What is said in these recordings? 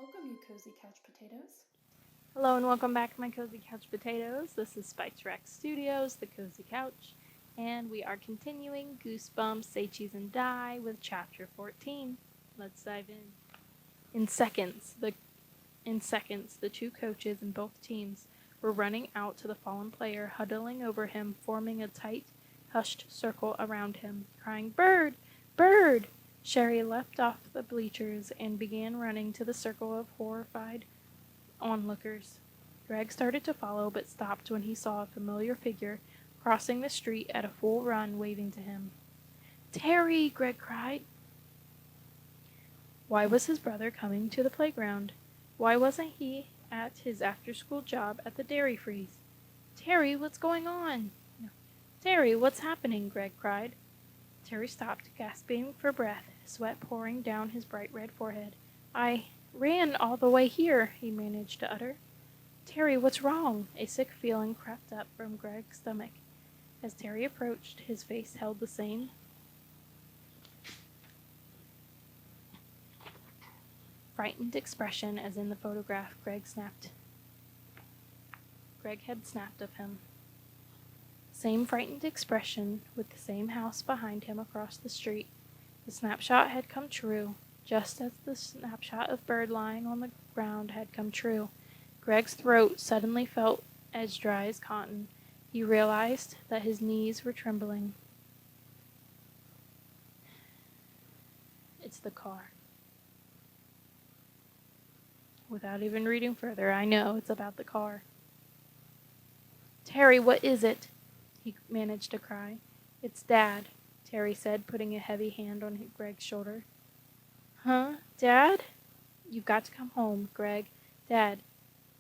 Welcome, you cozy couch potatoes. Hello and welcome back to my Cozy Couch Potatoes. This is Spikes Rex Studios, the Cozy Couch, and we are continuing Goosebumps, Say Cheese and Die with Chapter 14. Let's dive in. In seconds, the two coaches in both teams were running out to the fallen player, huddling over him, forming a tight, hushed circle around him, crying, "Bird! Bird!" Sherry leapt off the bleachers and began running to the circle of horrified onlookers. Greg started to follow, but stopped when he saw a familiar figure crossing the street at a full run, waving to him. "Terry!" Greg cried. Why was his brother coming to the playground? Why wasn't he at his after-school job at the dairy freeze? "Terry, what's going on?" "Terry, what's happening?" Greg cried. Terry stopped, gasping for breath, sweat pouring down his bright red forehead. "I ran all the way here," he managed to utter. "Terry, what's wrong?" A sick feeling crept up from Greg's stomach. As Terry approached, his face held the same frightened expression as in the photograph Greg had snapped of him. Same frightened expression, with the same house behind him across the street. The snapshot had come true, just as the snapshot of Bird lying on the ground had come true. Greg's throat suddenly felt as dry as cotton. He realized that his knees were trembling. It's the car. Without even reading further, I know it's about the car. "Terry, what is it?" he managed to cry. "It's Dad," Terry said, putting a heavy hand on Greg's shoulder. "Huh? Dad?" "You've got to come home, Greg. Dad,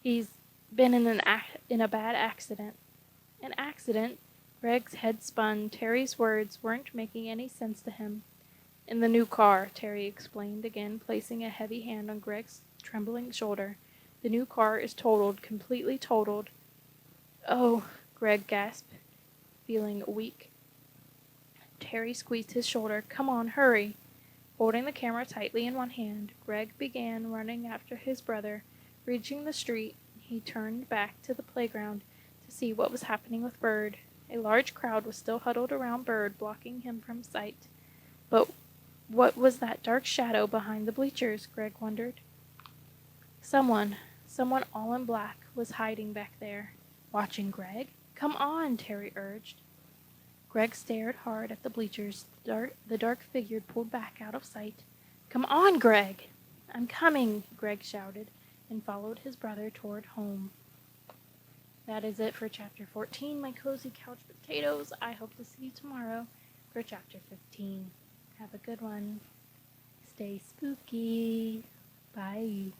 he's been in a bad accident." "An accident?" Greg's head spun. Terry's words weren't making any sense to him. "In the new car," Terry explained, again placing a heavy hand on Greg's trembling shoulder. "The new car is totaled, completely totaled." "Oh," Greg gasped, feeling weak. Terry squeezed his shoulder. "Come on, hurry." Holding the camera tightly in one hand, Greg began running after his brother. Reaching the street, he turned back to the playground to see what was happening with Bird. A large crowd was still huddled around Bird, blocking him from sight. But what was that dark shadow behind the bleachers? Greg wondered. Someone all in black, was hiding back there. Watching Greg? "Come on," Terry urged. Greg stared hard at the bleachers. The dark figure pulled back out of sight. "Come on, Greg!" "I'm coming," Greg shouted, and followed his brother toward home. That is it for Chapter 14, my cozy couch potatoes. I hope to see you tomorrow for Chapter 15. Have a good one. Stay spooky. Bye.